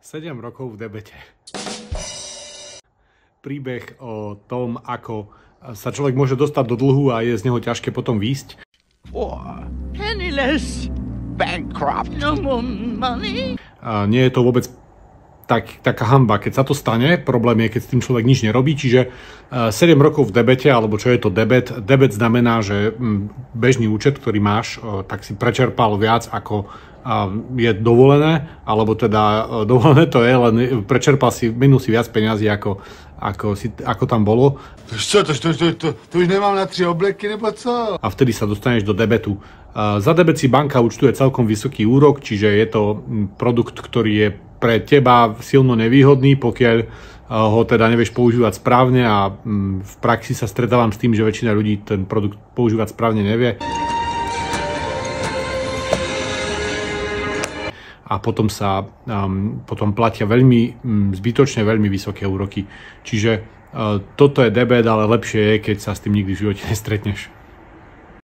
7 rokov v debete. Príbeh o tom, ako sa človek môže dostať do dlhu a je z neho ťažké potom výjsť. Penniless, bankrupt, no more money. Nie je to vôbec taká hanba, keď sa to stane. Problém je, keď s tým človek nič nerobí. Čiže 7 rokov v debete, alebo čo je to debet? Debet znamená, že bežný účet, ktorý máš, tak si prečerpal viac ako je dovolené, alebo teda dovolené to je, len prečerpal si minus viac peňazí, ako tam bolo. To už nemám na 3 obleky, nebo co? A vtedy sa dostaneš do debetu. Za debet si banka účtuje celkom vysoký úrok, čiže je to produkt, ktorý je pre teba silno nevýhodný, pokiaľ ho teda nevieš používať správne, a v praxi sa stretávam s tým, že väčšina ľudí ten produkt používať správne nevie. A potom platia zbytočne veľmi vysoké úroky. Čiže toto je debet, ale lepšie je, keď sa s tým nikdy v živote nestretneš.